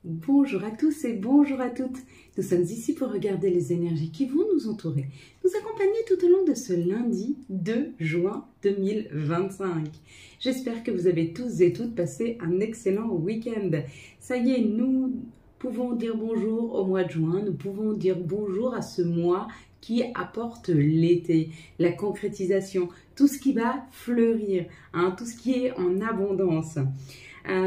Bonjour à tous et bonjour à toutes. Nous sommes ici pour regarder les énergies qui vont nous entourer, nous accompagner tout au long de ce lundi 2 juin 2025. J'espère que vous avez tous et toutes passé un excellent week-end. Ça y est, nous pouvons dire bonjour au mois de juin, nous pouvons dire bonjour à ce mois qui apporte l'été, la concrétisation, tout ce qui va fleurir, tout ce qui est en abondance.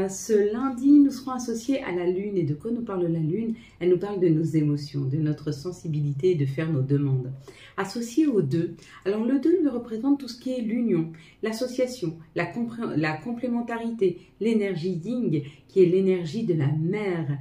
Ce lundi, nous serons associés à la Lune. Et de quoi nous parle la Lune? Elle nous parle de nos émotions, de notre sensibilité, de faire nos demandes. Associé au 2, alors le 2 nous représente tout ce qui est l'union, l'association, la complémentarité, l'énergie Yin, qui est l'énergie de la mer.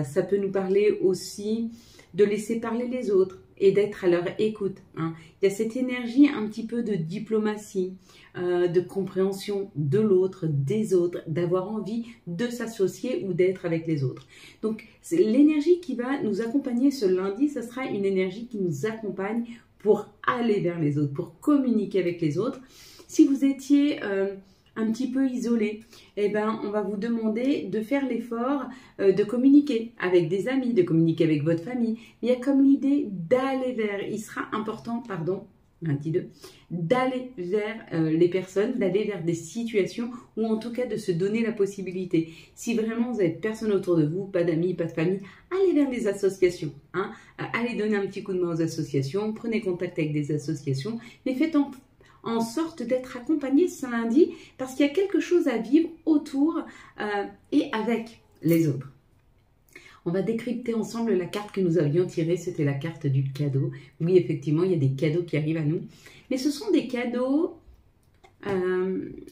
Ça peut nous parler aussi de laisser parler les autres et d'être à leur écoute. Il y a cette énergie un petit peu de diplomatie, de compréhension de l'autre, des autres, d'avoir envie de s'associer ou d'être avec les autres. Donc l'énergie qui va nous accompagner ce lundi, ce sera une énergie qui nous accompagne pour aller vers les autres, pour communiquer avec les autres. Si vous étiez un petit peu isolé, eh ben, on va vous demander de faire l'effort de communiquer avec des amis, de communiquer avec votre famille. Il y a comme l'idée d'aller vers, il sera important, d'aller vers les personnes, d'aller vers des situations ou en tout cas de se donner la possibilité. Si vraiment vous n'avez personne autour de vous, pas d'amis, pas de famille, allez vers les associations. Allez donner un petit coup de main aux associations, prenez contact avec des associations, mais faites en sorte d'être accompagné ce lundi parce qu'il y a quelque chose à vivre autour et avec les autres. On va décrypter ensemble la carte que nous avions tirée, c'était la carte du cadeau. Oui, effectivement, il y a des cadeaux qui arrivent à nous, mais ce sont des cadeaux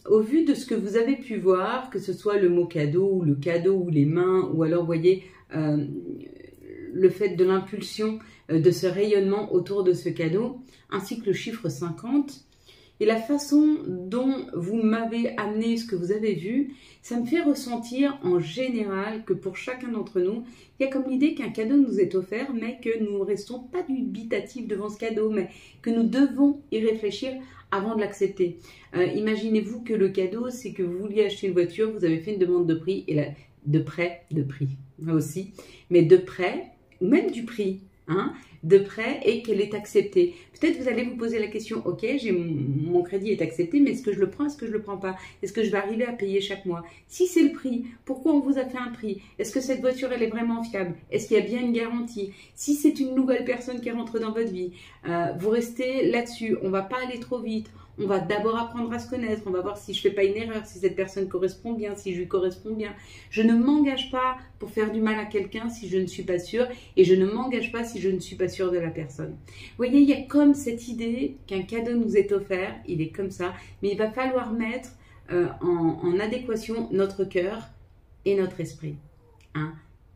au vu de ce que vous avez pu voir, que ce soit le mot cadeau ou le cadeau ou les mains, ou alors, vous voyez, le fait de l'impulsion, de ce rayonnement autour de ce cadeau, ainsi que le chiffre 50. Et la façon dont vous m'avez amené ce que vous avez vu, ça me fait ressentir en général que pour chacun d'entre nous, il y a comme l'idée qu'un cadeau nous est offert, mais que nous ne restons pas dubitatifs devant ce cadeau, mais que nous devons y réfléchir avant de l'accepter. Imaginez-vous que le cadeau, c'est que vous vouliez acheter une voiture, vous avez fait une demande de prix, et de prix aussi, mais de prêt, ou même du prix, de prêt et qu'elle est acceptée. Peut-être vous allez vous poser la question, ok, mon crédit est accepté, mais est-ce que je le prends, est-ce que je le prends pas? Est-ce que je vais arriver à payer chaque mois? Si c'est le prix, pourquoi on vous a fait un prix? Est-ce que cette voiture, elle est vraiment fiable? Est-ce qu'il y a bien une garantie? Si c'est une nouvelle personne qui rentre dans votre vie, vous restez là-dessus, on va pas aller trop vite. On va d'abord apprendre à se connaître, on va voir si je ne fais pas une erreur, si cette personne correspond bien, si je lui corresponds bien. Je ne m'engage pas pour faire du mal à quelqu'un si je ne suis pas sûre et je ne m'engage pas si je ne suis pas sûre de la personne. Vous voyez, il y a comme cette idée qu'un cadeau nous est offert, il est comme ça, mais il va falloir mettre en adéquation notre cœur et notre esprit.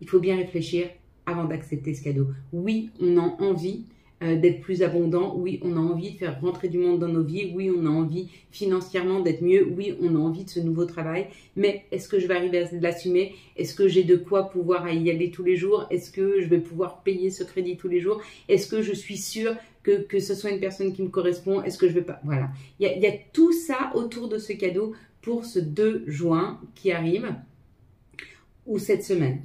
Il faut bien réfléchir avant d'accepter ce cadeau. Oui, on a envie d'être plus abondant, oui, on a envie de faire rentrer du monde dans nos vies, oui, on a envie financièrement d'être mieux, oui, on a envie de ce nouveau travail, mais est-ce que je vais arriver à l'assumer? Est-ce que j'ai de quoi pouvoir y aller tous les jours? Est-ce que je vais pouvoir payer ce crédit tous les jours? Est-ce que je suis sûre que ce soit une personne qui me correspond? Est-ce que je vais pas? Voilà, il y a tout ça autour de ce cadeau pour ce 2 juin qui arrive, ou cette semaine.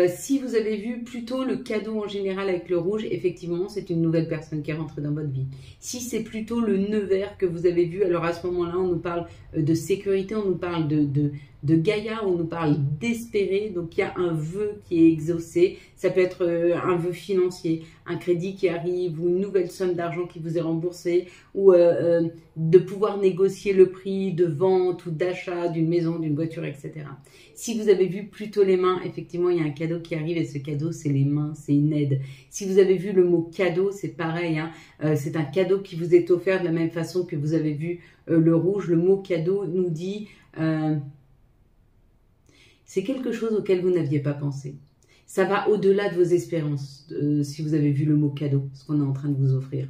Si vous avez vu plutôt le cadeau en général avec le rouge, effectivement, c'est une nouvelle personne qui est rentrée dans votre vie. Si c'est plutôt le nœud vert que vous avez vu, alors à ce moment-là, on nous parle de sécurité, on nous parle de Gaïa, on nous parle d'espérer. Donc, il y a un vœu qui est exaucé. Ça peut être un vœu financier, un crédit qui arrive ou une nouvelle somme d'argent qui vous est remboursée ou de pouvoir négocier le prix de vente ou d'achat d'une maison, d'une voiture, etc. Si vous avez vu plutôt les mains, effectivement, il y a un cadeau qui arrive et ce cadeau, c'est les mains, c'est une aide. Si vous avez vu le mot cadeau, c'est pareil. C'est un cadeau qui vous est offert de la même façon que vous avez vu le rouge. Le mot cadeau nous dit... c'est quelque chose auquel vous n'aviez pas pensé. Ça va au-delà de vos espérances, si vous avez vu le mot cadeau, ce qu'on est en train de vous offrir.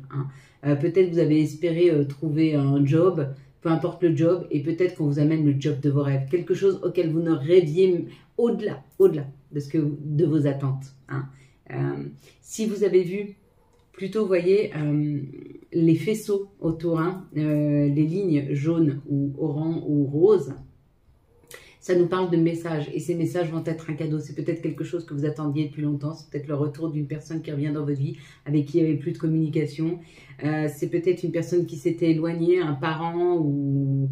Peut-être vous avez espéré trouver un job, peu importe le job, et peut-être qu'on vous amène le job de vos rêves. Quelque chose auquel vous ne rêviez au-delà de vos attentes. Si vous avez vu, plutôt, vous voyez, les faisceaux autour, les lignes jaunes ou orange ou roses, Ça nous parle de messages et ces messages vont être un cadeau. C'est peut-être quelque chose que vous attendiez depuis longtemps. C'est peut-être le retour d'une personne qui revient dans votre vie avec qui il n'y avait plus de communication. C'est peut-être une personne qui s'était éloignée, un parent ou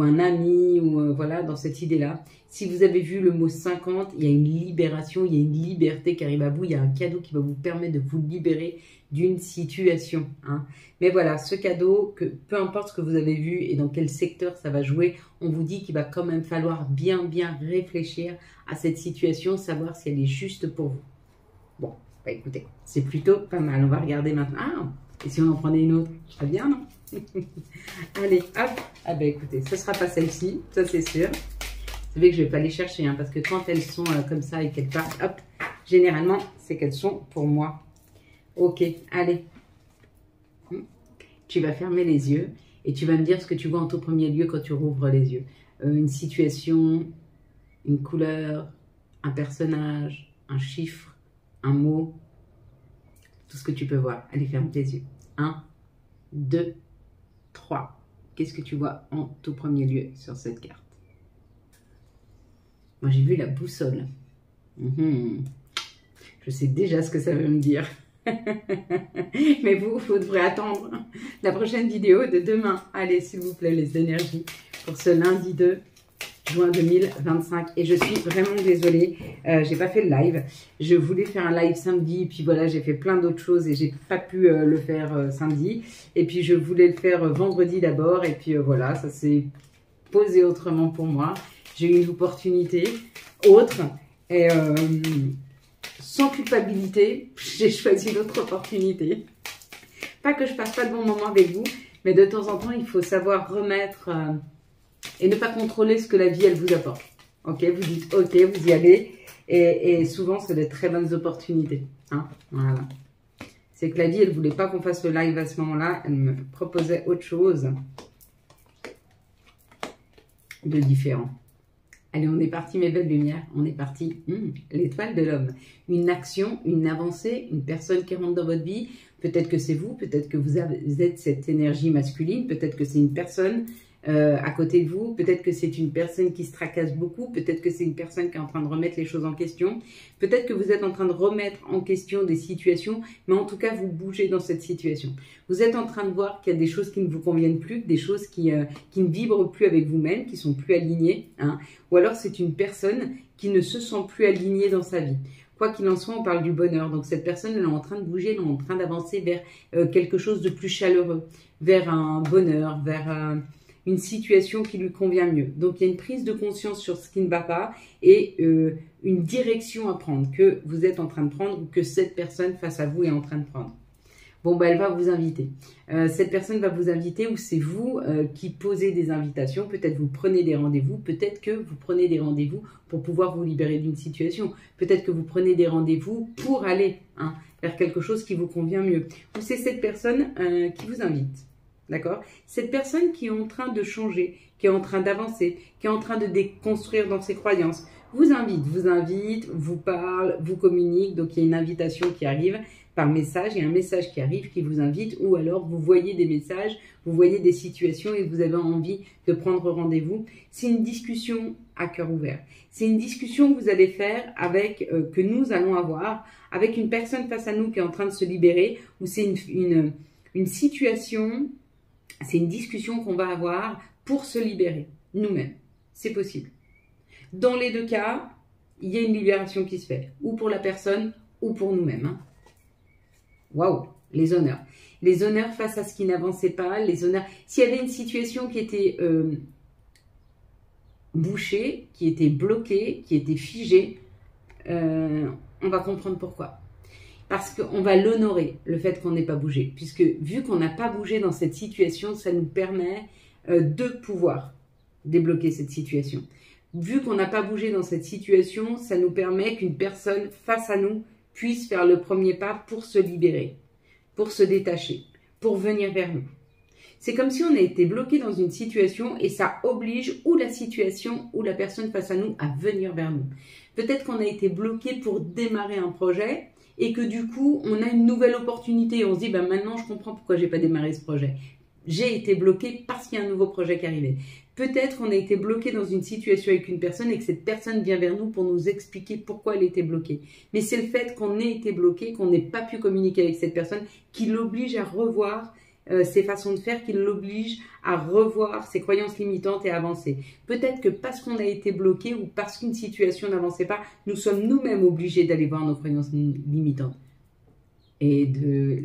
un ami, ou voilà, dans cette idée-là. Si vous avez vu le mot 50, il y a une libération, il y a une liberté qui arrive à vous, il y a un cadeau qui va vous permettre de vous libérer d'une situation. Hein. Mais voilà, ce cadeau, que peu importe ce que vous avez vu et dans quel secteur ça va jouer, on vous dit qu'il va quand même falloir bien réfléchir à cette situation, savoir si elle est juste pour vous. Bon, bah écoutez, c'est plutôt pas mal. On va regarder maintenant. Ah, et si on en prenait une autre, très bien, non? Allez, hop. Ah bah écoutez, ce sera pas celle-ci, ça c'est sûr. Vous savez que je vais pas les chercher, hein, parce que quand elles sont comme ça et qu'elles partent, hop, généralement, c'est qu'elles sont pour moi. Ok, allez. Tu vas fermer les yeux et tu vas me dire ce que tu vois en tout premier lieu quand tu rouvres les yeux. Une situation, une couleur, un personnage, un chiffre, un mot, tout ce que tu peux voir. Allez, ferme tes yeux. 1, 2, 3. Qu'est-ce que tu vois en tout premier lieu sur cette carte? Moi, j'ai vu la boussole. Je sais déjà ce que ça veut me dire. Mais vous devrez attendre la prochaine vidéo de demain. Allez, s'il vous plaît, les énergies pour ce lundi 2 juin 2025. Et je suis vraiment désolée, j'ai pas fait le live. Je voulais faire un live samedi, puis voilà, j'ai fait plein d'autres choses et j'ai pas pu le faire samedi. Et puis je voulais le faire vendredi d'abord, et puis voilà, ça s'est posé autrement pour moi. J'ai eu une opportunité autre, et sans culpabilité, j'ai choisi l'autre opportunité. Pas que je passe pas de bons moments avec vous, mais de temps en temps, il faut savoir remettre et ne pas contrôler ce que la vie, elle vous apporte. Ok, vous dites ok, vous y allez, et souvent, c'est de très bonnes opportunités. Hein, voilà. C'est que la vie, elle voulait pas qu'on fasse le live à ce moment-là, elle me proposait autre chose de différent. Allez, on est parti, mes belles lumières. On est parti. L'étoile de l'homme. Une action, une avancée, une personne qui rentre dans votre vie. Peut-être que c'est vous, peut-être que vous êtes cette énergie masculine, peut-être que c'est une personne à côté de vous, peut-être que c'est une personne qui se tracasse beaucoup, peut-être que c'est une personne qui est en train de remettre les choses en question, peut-être que vous êtes en train de remettre en question des situations, mais en tout cas, vous bougez dans cette situation. Vous êtes en train de voir qu'il y a des choses qui ne vous conviennent plus, des choses qui ne vibrent plus avec vous-même, qui sont plus alignées, hein, ou alors c'est une personne qui ne se sent plus alignée dans sa vie. Quoi qu'il en soit, on parle du bonheur. Donc, cette personne, elle est en train de bouger, elle est en train d'avancer vers quelque chose de plus chaleureux, vers un bonheur, vers une situation qui lui convient mieux. Donc, il y a une prise de conscience sur ce qui ne va pas et une direction à prendre que vous êtes en train de prendre ou que cette personne face à vous est en train de prendre. Bon, bah, elle va vous inviter. Cette personne va vous inviter ou c'est vous qui posez des invitations. Peut-être vous prenez des rendez-vous. Peut-être que vous prenez des rendez-vous pour pouvoir vous libérer d'une situation. Peut-être que vous prenez des rendez-vous pour aller vers quelque chose qui vous convient mieux. Ou c'est cette personne qui vous invite. D'accord? Cette personne qui est en train de changer, qui est en train d'avancer, qui est en train de déconstruire dans ses croyances, vous invite, vous parle, vous communique. Donc, il y a une invitation qui arrive par message. Il y a un message qui arrive qui vous invite ou alors vous voyez des messages, vous voyez des situations et vous avez envie de prendre rendez-vous. C'est une discussion à cœur ouvert. C'est une discussion que vous allez faire avec, que nous allons avoir avec une personne face à nous qui est en train de se libérer ou c'est une situation. C'est une discussion qu'on va avoir pour se libérer nous-mêmes. C'est possible. Dans les deux cas, il y a une libération qui se fait. Ou pour la personne, ou pour nous-mêmes. Waouh, les honneurs. Les honneurs face à ce qui n'avançait pas. Les honneurs. S'il y avait une situation qui était bouchée, qui était bloquée, qui était figée, on va comprendre pourquoi. Parce qu'on va l'honorer, le fait qu'on n'ait pas bougé. Puisque vu qu'on n'a pas bougé dans cette situation, ça nous permet de pouvoir débloquer cette situation. Vu qu'on n'a pas bougé dans cette situation, ça nous permet qu'une personne face à nous puisse faire le premier pas pour se libérer, pour se détacher, pour venir vers nous. C'est comme si on a été bloqué dans une situation et ça oblige ou la situation ou la personne face à nous à venir vers nous. Peut-être qu'on a été bloqué pour démarrer un projet et que du coup, on a une nouvelle opportunité. On se dit, bah, maintenant, je comprends pourquoi j'ai pas démarré ce projet. J'ai été bloqué parce qu'il y a un nouveau projet qui arrivait. Peut-être qu'on a été bloqué dans une situation avec une personne et que cette personne vient vers nous pour nous expliquer pourquoi elle était bloquée. Mais c'est le fait qu'on ait été bloqué, qu'on n'ait pas pu communiquer avec cette personne qui l'oblige à revoir ses façons de faire, qui l'oblige à revoir ses croyances limitantes et à avancer. Peut-être que parce qu'on a été bloqué ou parce qu'une situation n'avançait pas, nous sommes nous-mêmes obligés d'aller voir nos croyances limitantes et de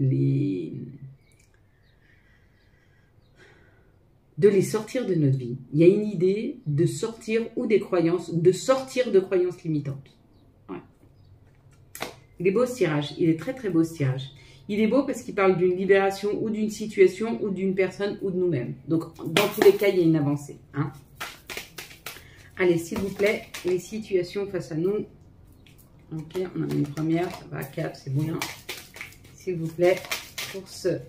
les sortir de notre vie. Il y a une idée de sortir de sortir de croyances limitantes. Ouais. Il est beau ce tirage, il est très très beau ce tirage. Il est beau parce qu'il parle d'une libération ou d'une situation ou d'une personne ou de nous-mêmes. Donc dans tous les cas, il y a une avancée. Hein. Allez, s'il vous plaît, les situations face à nous. Ok, on a une première, ça va, 4, c'est bon. S'il vous plaît, pour ce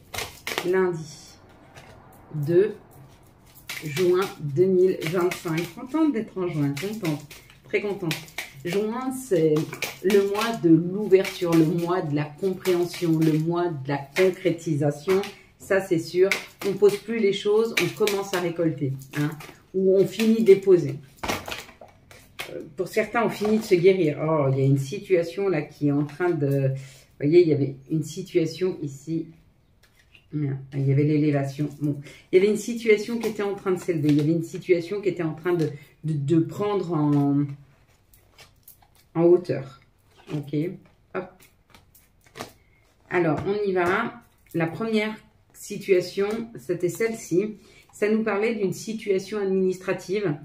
lundi 2 juin 2025. Contente d'être en juin, contente, très contente. Juin, c'est le mois de l'ouverture, le mois de la compréhension, le mois de la concrétisation. Ça, c'est sûr. On ne pose plus les choses, on commence à récolter. Hein, ou on finit de déposer. Pour certains, on finit de se guérir. Oh, il y a une situation là qui est en train de... Vous voyez, il y avait une situation ici... Il y avait l'élévation. Bon. Il y avait une situation qui était en train de s'élever. Il y avait une situation qui était en train de prendre en hauteur. Ok. Hop. Alors, on y va. La première situation, c'était celle-ci. Ça nous parlait d'une situation administrative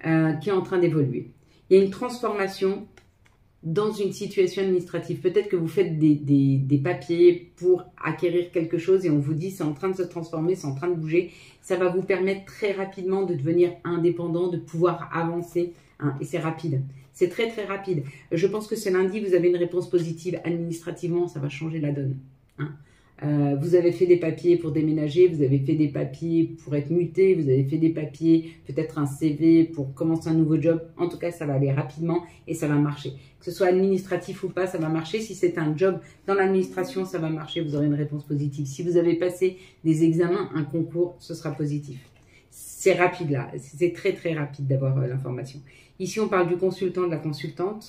qui est en train d'évoluer. Il y a une transformation dans une situation administrative. Peut-être que vous faites des papiers pour acquérir quelque chose et on vous dit c'est en train de se transformer, c'est en train de bouger. Ça va vous permettre très rapidement de devenir indépendant, de pouvoir avancer. Hein, et c'est rapide. C'est très très rapide. Je pense que ce lundi, vous avez une réponse positive administrativement, ça va changer la donne. Hein. Vous avez fait des papiers pour déménager, vous avez fait des papiers pour être muté, vous avez fait des papiers, peut-être un CV pour commencer un nouveau job. En tout cas, ça va aller rapidement et ça va marcher. Que ce soit administratif ou pas, ça va marcher. Si c'est un job dans l'administration, ça va marcher, vous aurez une réponse positive. Si vous avez passé des examens, un concours, ce sera positif. C'est rapide là, c'est très très rapide d'avoir l'information. Ici, on parle du consultant, de la consultante.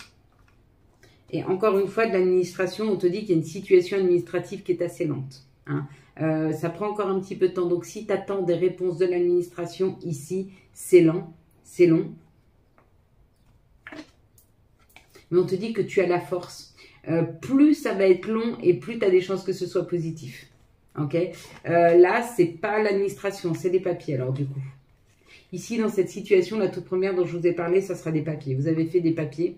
Et encore une fois, de l'administration, on te dit qu'il y a une situation administrative qui est assez lente. Hein. Ça prend encore un petit peu de temps. Donc, si tu attends des réponses de l'administration ici, c'est lent, c'est long. Mais on te dit que tu as la force. Plus ça va être long et plus tu as des chances que ce soit positif. Ok. Là, c'est pas l'administration, c'est des papiers alors du coup. Ici, dans cette situation, la toute première dont je vous ai parlé, ça sera des papiers. Vous avez fait des papiers.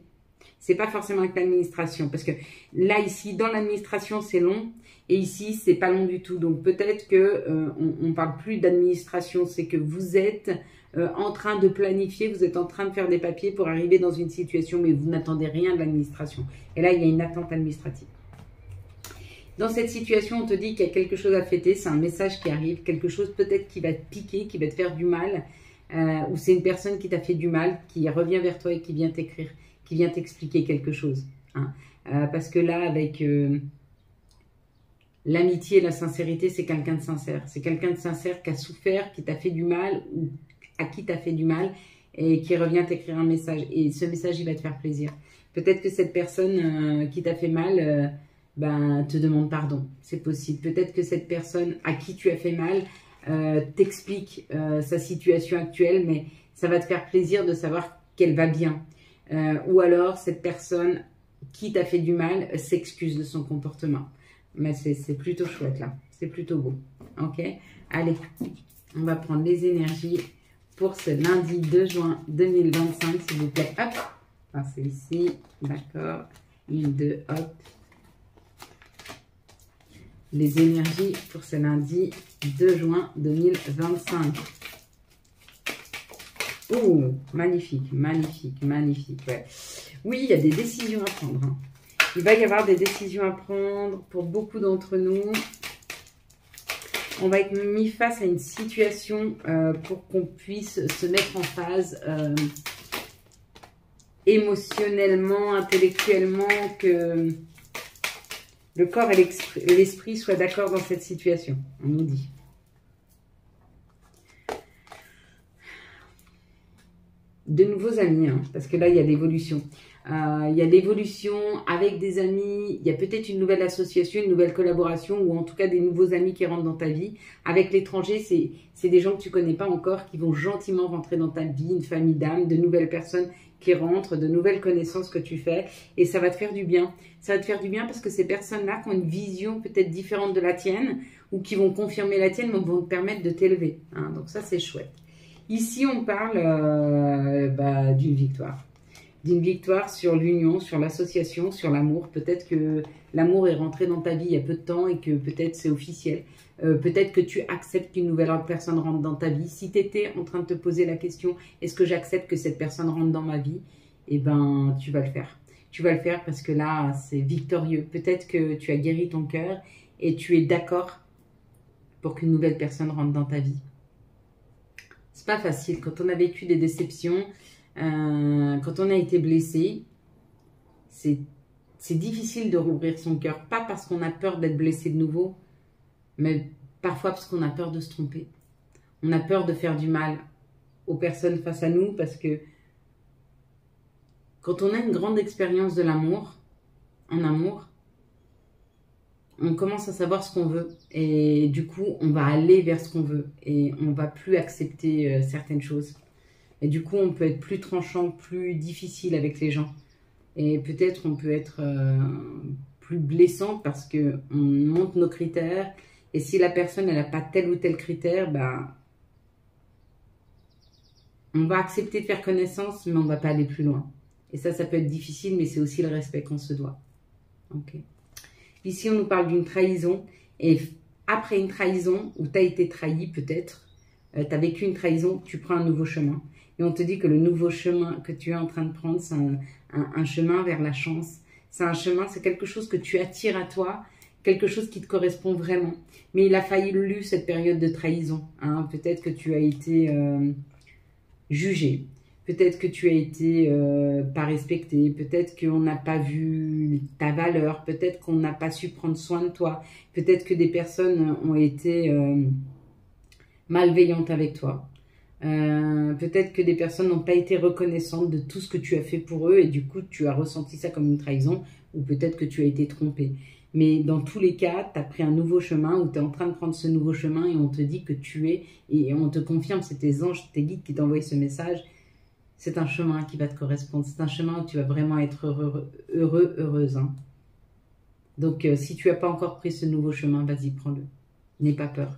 C'est pas forcément avec l'administration. Parce que là, ici, dans l'administration, c'est long. Et ici, c'est pas long du tout. Donc, peut-être que on parle plus d'administration. C'est que vous êtes en train de planifier, vous êtes en train de faire des papiers pour arriver dans une situation, mais vous n'attendez rien de l'administration. Et là, il y a une attente administrative. Dans cette situation, on te dit qu'il y a quelque chose à fêter. C'est un message qui arrive. Quelque chose peut-être qui va te piquer, qui va te faire du mal. Ou c'est une personne qui t'a fait du mal, qui revient vers toi et qui vient t'écrire, qui vient t'expliquer quelque chose. Hein. Parce que là, avec l'amitié et la sincérité, c'est quelqu'un de sincère. C'est quelqu'un de sincère qui a souffert, qui t'a fait du mal ou à qui t'as fait du mal et qui revient t'écrire un message. Et ce message, il va te faire plaisir. Peut-être que cette personne qui t'a fait mal te demande pardon. C'est possible. Peut-être que cette personne à qui tu as fait mal t'explique sa situation actuelle, mais ça va te faire plaisir de savoir qu'elle va bien. Ou alors, cette personne qui t'a fait du mal s'excuse de son comportement. Mais c'est plutôt chouette là. C'est plutôt beau. Ok. Allez, on va prendre les énergies pour ce lundi 2 juin 2025, s'il vous plaît. Hop. Alors, c'est ici. D'accord. 1, 2, hop. Les énergies pour ce lundi 2 juin 2025. Oh, magnifique, magnifique, magnifique. Ouais. Oui, il y a des décisions à prendre. Hein. Il va y avoir des décisions à prendre pour beaucoup d'entre nous. On va être mis face à une situation pour qu'on puisse se mettre en phase émotionnellement, intellectuellement, que le corps et l'esprit soient d'accord dans cette situation. On nous dit. de nouveaux amis, hein, parce que là, il y a l'évolution. Il y a l'évolution avec des amis, il y a peut-être une nouvelle association, une nouvelle collaboration, ou en tout cas des nouveaux amis qui rentrent dans ta vie. Avec l'étranger, c'est des gens que tu connais pas encore, qui vont gentiment rentrer dans ta vie, une famille d'âmes, de nouvelles personnes qui rentrent, de nouvelles connaissances que tu fais, et ça va te faire du bien. Ça va te faire du bien parce que ces personnes-là qui ont une vision peut-être différente de la tienne, ou qui vont confirmer la tienne, mais vont te permettre de t'élever. Hein, donc ça, c'est chouette. Ici, on parle d'une victoire. D'une victoire sur l'union, sur l'association, sur l'amour. Peut-être que l'amour est rentré dans ta vie il y a peu de temps et que peut-être c'est officiel. Peut-être que tu acceptes qu'une nouvelle personne rentre dans ta vie. Si tu étais en train de te poser la question, est-ce que j'accepte que cette personne rentre dans ma vie? Eh ben, tu vas le faire. Tu vas le faire parce que là, c'est victorieux. Peut-être que tu as guéri ton cœur et tu es d'accord pour qu'une nouvelle personne rentre dans ta vie. C'est pas facile. Quand on a vécu des déceptions, quand on a été blessé, c'est difficile de rouvrir son cœur. Pas parce qu'on a peur d'être blessé de nouveau, mais parfois parce qu'on a peur de se tromper. On a peur de faire du mal aux personnes face à nous parce que quand on a une grande expérience de l'amour, en amour, on commence à savoir ce qu'on veut et du coup, on va aller vers ce qu'on veut et on va plus accepter certaines choses. Et du coup, on peut être plus tranchant, plus difficile avec les gens. Et peut-être on peut être plus blessant parce qu'on monte nos critères. Et si la personne, elle n'a pas tel ou tel critère, bah, on va accepter de faire connaissance, mais on ne va pas aller plus loin. Et ça peut être difficile, mais c'est aussi le respect qu'on se doit. Okay. Ici, on nous parle d'une trahison. Et après une trahison, où tu as été trahi peut-être, tu as vécu une trahison, tu prends un nouveau chemin. Et on te dit que le nouveau chemin que tu es en train de prendre, c'est un chemin vers la chance. C'est un chemin, c'est quelque chose que tu attires à toi, quelque chose qui te correspond vraiment. Mais il a fallu cette période de trahison. Hein. Peut-être que tu as été jugé. Peut-être que tu as été pas respecté. Peut-être qu'on n'a pas vu ta valeur. Peut-être qu'on n'a pas su prendre soin de toi. Peut-être que des personnes ont été malveillantes avec toi. Peut-être que des personnes n'ont pas été reconnaissantes de tout ce que tu as fait pour eux et du coup tu as ressenti ça comme une trahison ou peut-être que tu as été trompé. Mais dans tous les cas, tu as pris un nouveau chemin ou tu es en train de prendre ce nouveau chemin et on te dit que tu es, et on te confirme, c'est tes anges, tes guides qui t'envoient ce message, c'est un chemin qui va te correspondre, c'est un chemin où tu vas vraiment être heureux, heureuse. Hein. Donc si tu n'as pas encore pris ce nouveau chemin, vas-y, prends-le, n'aie pas peur.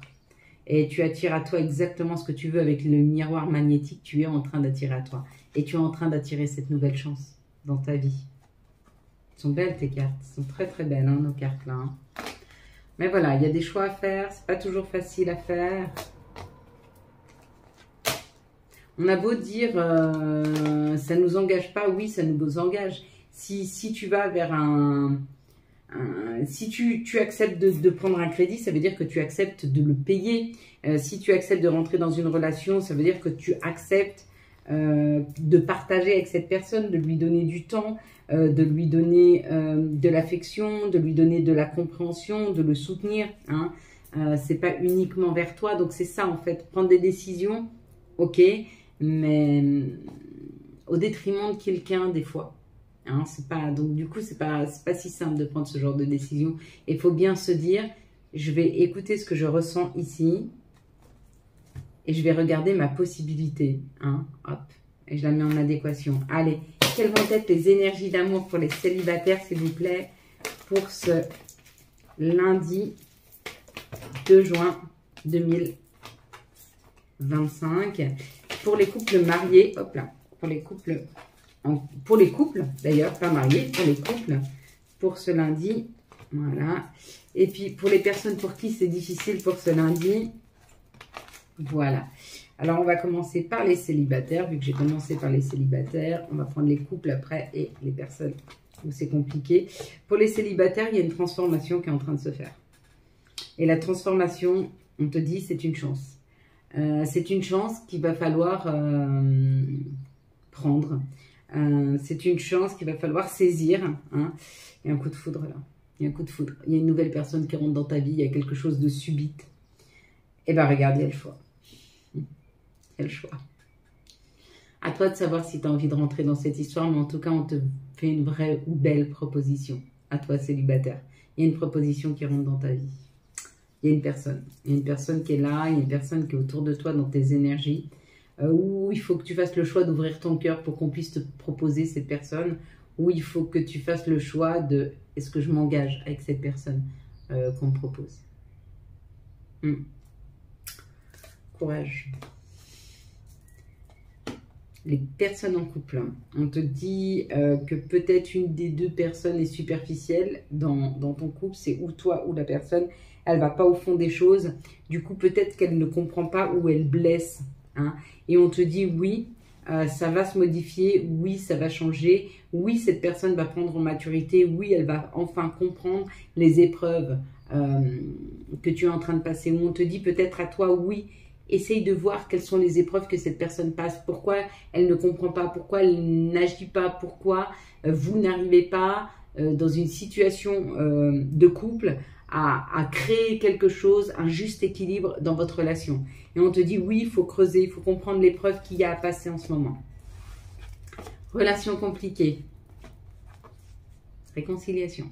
Et tu attires à toi exactement ce que tu veux avec le miroir magnétique. Tu es en train d'attirer à toi. Et tu es en train d'attirer cette nouvelle chance dans ta vie. Elles sont belles tes cartes. Elles sont très très belles hein, nos cartes là. Hein. Mais voilà, il y a des choix à faire. C'est pas toujours facile à faire. On a beau dire ça nous engage pas. Oui, ça nous engage. Si tu vas vers si tu acceptes de prendre un crédit, ça veut dire que tu acceptes de le payer. Si tu acceptes de rentrer dans une relation, ça veut dire que tu acceptes de partager avec cette personne, de lui donner du temps, de lui donner de l'affection, de lui donner de la compréhension, de le soutenir. Hein. C'est pas uniquement vers toi. Donc c'est ça en fait, prendre des décisions, ok, mais au détriment de quelqu'un des fois. Hein, donc du coup, c'est pas si simple de prendre ce genre de décision. Il faut bien se dire, je vais écouter ce que je ressens ici et je vais regarder ma possibilité. Hein, hop, et je la mets en adéquation. Allez, quelles vont être les énergies d'amour pour les célibataires, s'il vous plaît, pour ce lundi 2 juin 2025. Pour les couples mariés, hop là, pour les couples d'ailleurs, pas mariés, pour les couples, pour ce lundi, voilà. Et puis, pour les personnes pour qui c'est difficile pour ce lundi, voilà. Alors, on va commencer par les célibataires, vu que j'ai commencé par les célibataires. On va prendre les couples après et les personnes où c'est compliqué. Pour les célibataires, il y a une transformation qui est en train de se faire. Et la transformation, on te dit, c'est une chance. C'est une chance qu'il va falloir prendre. C'est une chance qu'il va falloir saisir. Hein. Il y a un coup de foudre là. Il y a un coup de foudre. Il y a une nouvelle personne qui rentre dans ta vie. Il y a quelque chose de subite. Et bien regarde, il y a le choix. Il y a le choix. À toi de savoir si tu as envie de rentrer dans cette histoire, mais en tout cas, on te fait une vraie ou belle proposition. À toi, célibataire. Il y a une proposition qui rentre dans ta vie. Il y a une personne. Il y a une personne qui est là, il y a une personne qui est autour de toi dans tes énergies, où il faut que tu fasses le choix d'ouvrir ton cœur pour qu'on puisse te proposer cette personne, où il faut que tu fasses le choix de est-ce que je m'engage avec cette personne qu'on me propose. Courage. Les personnes en couple, on te dit que peut-être une des deux personnes est superficielle dans ton couple, c'est ou toi ou la personne, elle va pas au fond des choses, du coup peut-être qu'elle ne comprend pas où elle blesse, hein, et on te dit oui, ça va se modifier, oui ça va changer, oui cette personne va prendre en maturité, oui elle va enfin comprendre les épreuves que tu es en train de passer, ou on te dit peut-être à toi oui, essaye de voir quelles sont les épreuves que cette personne passe, pourquoi elle ne comprend pas, pourquoi elle n'agit pas, pourquoi vous n'arrivez pas dans une situation de couple à créer quelque chose, un juste équilibre dans votre relation. Et on te dit oui, il faut creuser, il faut comprendre l'épreuve qu'il y a à passer en ce moment. Relation compliquée. Réconciliation.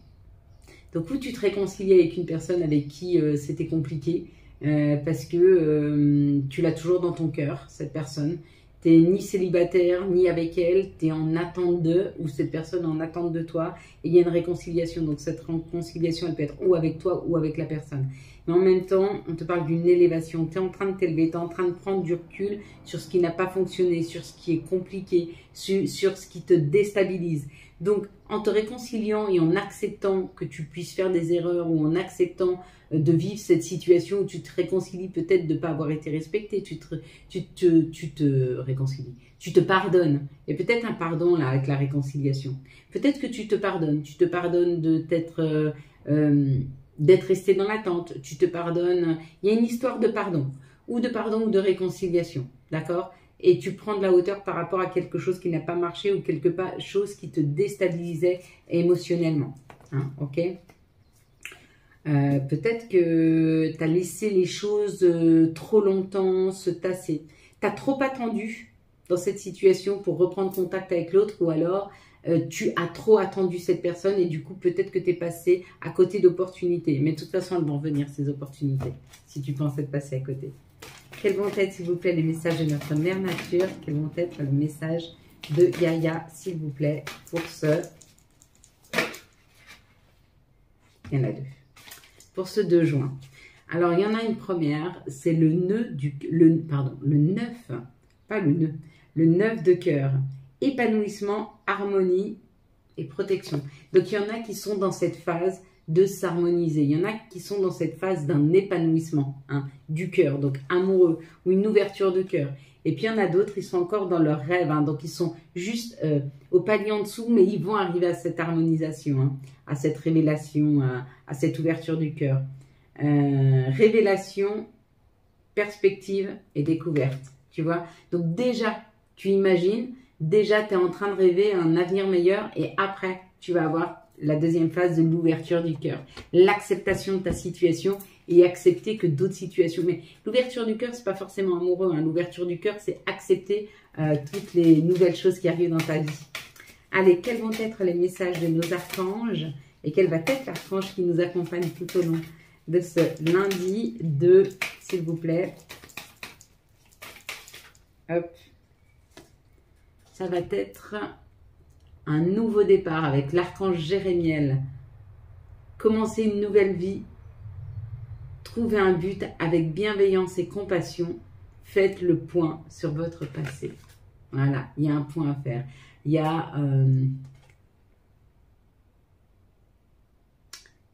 Donc où tu te réconcilies avec une personne avec qui c'était compliqué, parce que tu l'as toujours dans ton cœur, cette personne. Tu n'es ni célibataire, ni avec elle, tu es en attente d'eux, ou cette personne est en attente de toi, et il y a une réconciliation. Donc cette réconciliation, elle peut être ou avec toi, ou avec la personne. Mais en même temps, on te parle d'une élévation. Tu es en train de t'élever, tu es en train de prendre du recul sur ce qui n'a pas fonctionné, sur ce qui est compliqué, sur ce qui te déstabilise. Donc, en te réconciliant et en acceptant que tu puisses faire des erreurs, ou en acceptant de vivre cette situation où tu te réconcilies peut-être de ne pas avoir été respecté, tu te réconcilies, tu te pardonnes. Il y a peut-être un pardon là avec la réconciliation. Peut-être que tu te pardonnes de t'être d'être resté dans l'attente, tu te pardonnes. Il y a une histoire de pardon ou de réconciliation, d'accord? Et tu prends de la hauteur par rapport à quelque chose qui n'a pas marché ou quelque chose qui te déstabilisait émotionnellement, hein, ok? Peut-être que tu as laissé les choses trop longtemps se tasser. Tu as trop attendu dans cette situation pour reprendre contact avec l'autre, ou alors tu as trop attendu cette personne et du coup peut-être que tu es passé à côté d'opportunités. Mais de toute façon, elles vont venir ces opportunités si tu penses être passé à côté. Quels vont être, s'il vous plaît, les messages de notre mère nature? Quels vont être les messages de Gaïa, s'il vous plaît, pour ce... Il y en a deux. Pour ce 2 juin. Alors, il y en a une première, c'est le nœud le 9, pas le nœud, le 9 de cœur. Épanouissement, harmonie et protection. Donc, il y en a qui sont dans cette phase de s'harmoniser. Il y en a qui sont dans cette phase d'un épanouissement, hein, du cœur, donc amoureux, ou une ouverture de cœur. Et puis, il y en a d'autres, ils sont encore dans leur rêve, hein, donc ils sont juste au palier en dessous, mais ils vont arriver à cette harmonisation, hein, à cette révélation, à cette ouverture du cœur. Révélation, perspective et découverte, tu vois. Donc déjà, tu imagines, déjà tu es en train de rêver un avenir meilleur, et après, tu vas avoir la deuxième phase de l'ouverture du cœur. L'acceptation de ta situation et accepter que d'autres situations... Mais l'ouverture du cœur, c'est pas forcément amoureux, hein. L'ouverture du cœur, c'est accepter toutes les nouvelles choses qui arrivent dans ta vie. Allez, quels vont être les messages de nos archanges et quel va être l'archange qui nous accompagne tout au long de ce lundi 2, s'il vous plaît. Hop. Ça va être un nouveau départ avec l'archange Jérémiel. Commencer une nouvelle vie. Trouver un but avec bienveillance et compassion. Faites le point sur votre passé. Voilà, il y a un point à faire. Il y a...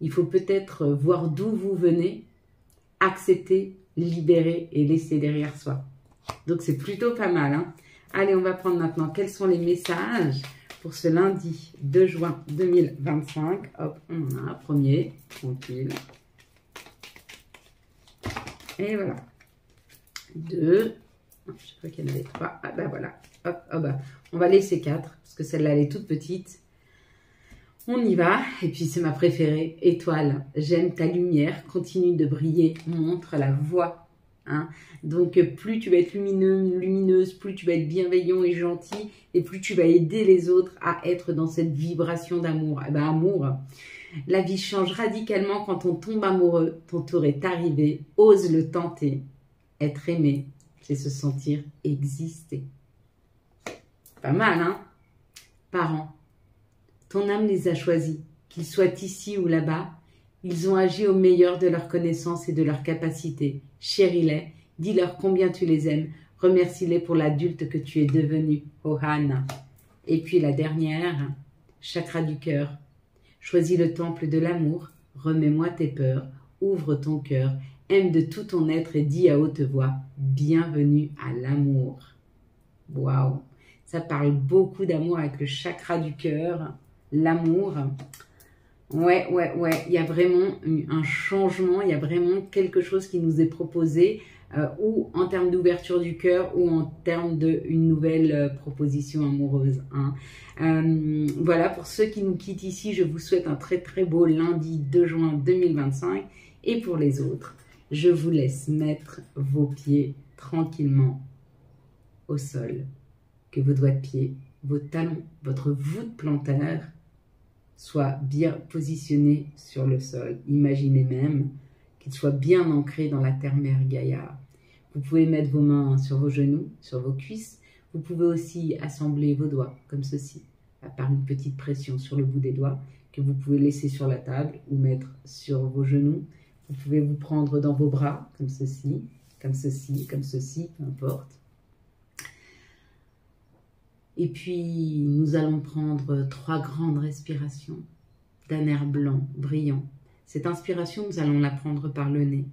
il faut peut-être voir d'où vous venez, accepter, libérer et laisser derrière soi. Donc, c'est plutôt pas mal, hein. Allez, on va prendre maintenant quels sont les messages pour ce lundi 2 juin 2025. Hop, on en a un premier, tranquille. Et voilà. 2. Je crois qu'il y en avait 3. Ah ben voilà. Hop, oh bah. On va laisser 4 parce que celle-là, elle est toute petite. On y va. Et puis, c'est ma préférée. Étoile, j'aime ta lumière. Continue de briller. Montre la voie Hein. Donc, plus tu vas être lumineux, lumineuse, plus tu vas être bienveillant et gentil, et plus tu vas aider les autres à être dans cette vibration d'amour. Eh ben, amour, la vie change radicalement quand on tombe amoureux. Ton tour est arrivé, ose le tenter. Être aimé, c'est se sentir exister. Pas mal, hein? Parents, ton âme les a choisis, qu'ils soient ici ou là-bas. Ils ont agi au meilleur de leurs connaissances et de leurs capacités. Chéris-les, dis-leur combien tu les aimes. Remercie-les pour l'adulte que tu es devenu. Ohana. Et puis la dernière, chakra du cœur. Choisis le temple de l'amour. Remets-moi tes peurs. Ouvre ton cœur. Aime de tout ton être et dis à haute voix, bienvenue à l'amour. Waouh, ça parle beaucoup d'amour avec le chakra du cœur, l'amour. Ouais, il y a vraiment un changement, il y a vraiment quelque chose qui nous est proposé, ou en termes d'ouverture du cœur, ou en termes d'une nouvelle proposition amoureuse. Hein. Voilà, pour ceux qui nous quittent ici, je vous souhaite un très très beau lundi 2 juin 2025. Et pour les autres, je vous laisse mettre vos pieds tranquillement au sol. Que vos doigts de pied, vos talons, votre voûte plantaire soient bien positionnés sur le sol. Imaginez même qu'ils soient bien ancrés dans la terre-mère Gaïa. Vous pouvez mettre vos mains sur vos genoux, sur vos cuisses. Vous pouvez aussi assembler vos doigts comme ceci, par une petite pression sur le bout des doigts que vous pouvez laisser sur la table ou mettre sur vos genoux. Vous pouvez vous prendre dans vos bras, comme ceci, peu importe. Et puis, nous allons prendre 3 grandes respirations d'un air blanc, brillant. Cette inspiration, nous allons la prendre par le nez.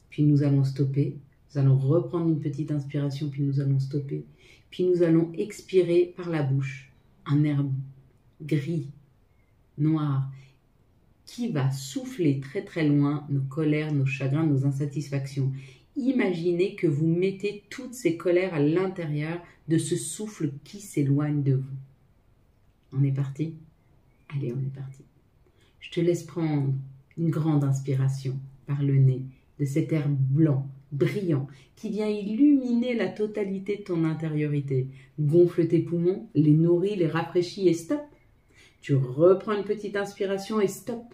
Puis nous allons stopper. Nous allons reprendre une petite inspiration, puis nous allons stopper. Puis nous allons expirer par la bouche. Un air gris, noir, qui va souffler très très loin nos colères, nos chagrins, nos insatisfactions. Imaginez que vous mettez toutes ces colères à l'intérieur de ce souffle qui s'éloigne de vous. On est parti? Allez, on est parti. Je te laisse prendre une grande inspiration par le nez de cet air blanc, brillant, qui vient illuminer la totalité de ton intériorité. Gonfle tes poumons, les nourris, les rafraîchis et stop. Tu reprends une petite inspiration et stop.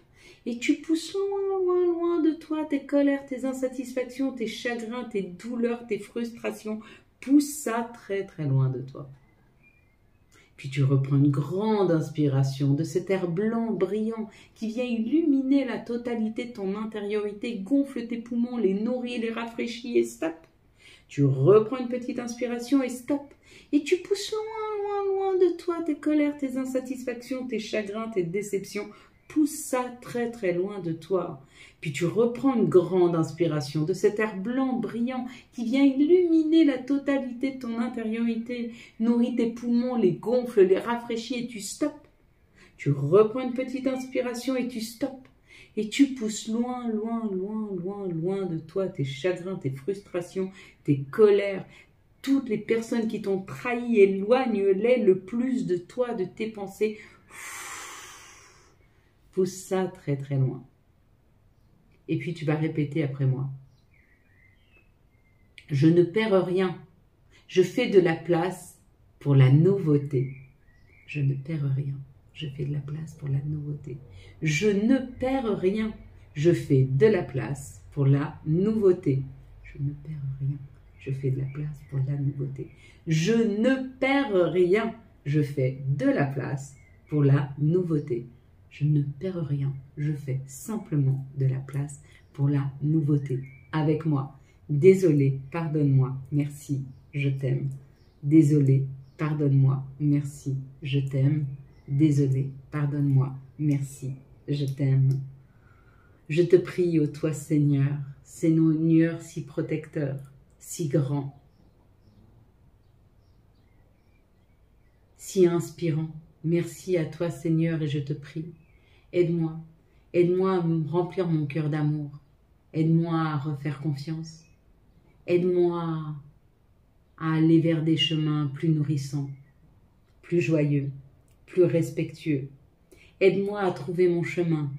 Et tu pousses loin, loin, loin de toi tes colères, tes insatisfactions, tes chagrins, tes douleurs, tes frustrations. Pousse ça très, très loin de toi. Puis tu reprends une grande inspiration de cet air blanc, brillant, qui vient illuminer la totalité de ton intériorité. Gonfle tes poumons, les nourris, les rafraîchis et stop. Tu reprends une petite inspiration et stop. Et tu pousses loin, loin, loin de toi tes colères, tes insatisfactions, tes chagrins, tes déceptions. Pousse ça très très loin de toi. Puis tu reprends une grande inspiration de cet air blanc brillant qui vient illuminer la totalité de ton intériorité. Nourris tes poumons, les gonfle, les rafraîchis et tu stoppes. Tu reprends une petite inspiration et tu stoppes. Et tu pousses loin, loin, loin, loin, loin de toi tes chagrins, tes frustrations, tes colères. Toutes les personnes qui t'ont trahi, éloigne-les le plus de toi, de tes pensées. Pousse ça très très loin. Et puis tu vas répéter après moi. Je ne perds rien. Je fais de la place pour la nouveauté. Je ne perds rien. Je fais de la place pour la nouveauté. Je ne perds rien. Je fais de la place pour la nouveauté. Je ne perds rien. Je fais de la place pour la nouveauté. Je ne perds rien. Je fais de la place pour la nouveauté. Je ne perds rien, je fais simplement de la place pour la nouveauté. Avec moi, désolé, pardonne-moi, merci, je t'aime. Désolé, pardonne-moi, merci, je t'aime. Désolé, pardonne-moi, merci, je t'aime. Je te prie, ô toi Seigneur, Seigneur si protecteur, si grand, si inspirant. Merci à toi Seigneur et je te prie. Aide-moi, aide-moi à me remplir mon cœur d'amour. Aide-moi à refaire confiance. Aide-moi à aller vers des chemins plus nourrissants, plus joyeux, plus respectueux. Aide-moi à trouver mon chemin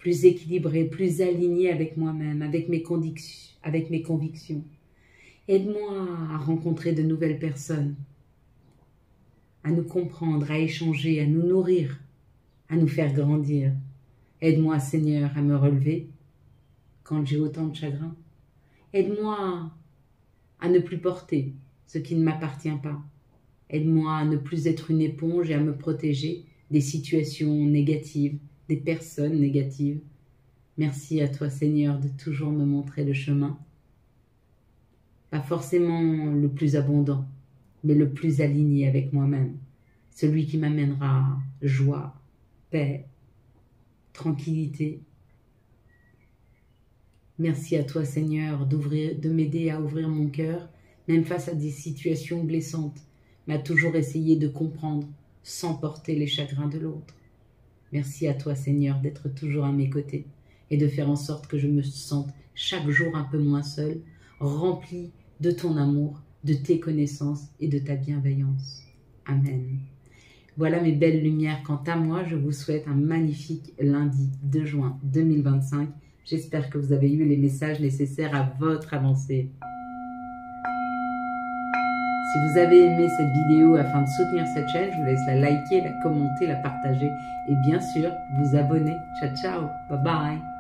plus équilibrée, plus alignée avec moi-même, avec mes convictions. Aide-moi à rencontrer de nouvelles personnes, à nous comprendre, à échanger, à nous nourrir, à nous faire grandir. Aide-moi, Seigneur, à me relever quand j'ai autant de chagrin. Aide-moi à ne plus porter ce qui ne m'appartient pas. Aide-moi à ne plus être une éponge et à me protéger des situations négatives, des personnes négatives. Merci à toi, Seigneur, de toujours me montrer le chemin. Pas forcément le plus abondant, mais le plus aligné avec moi-même. Celui qui m'amènera joie, paix, tranquillité. Merci à toi, Seigneur, de m'aider à ouvrir mon cœur, même face à des situations blessantes, mais à toujours essayer de comprendre sans porter les chagrins de l'autre. Merci à toi, Seigneur, d'être toujours à mes côtés et de faire en sorte que je me sente chaque jour un peu moins seule, remplie de ton amour, de tes connaissances et de ta bienveillance. Amen. Voilà mes belles lumières. Quant à moi, je vous souhaite un magnifique lundi 2 juin 2025. J'espère que vous avez eu les messages nécessaires à votre avancée. Si vous avez aimé cette vidéo afin de soutenir cette chaîne, je vous laisse la liker, la commenter, la partager et bien sûr vous abonner. Ciao, ciao, bye bye.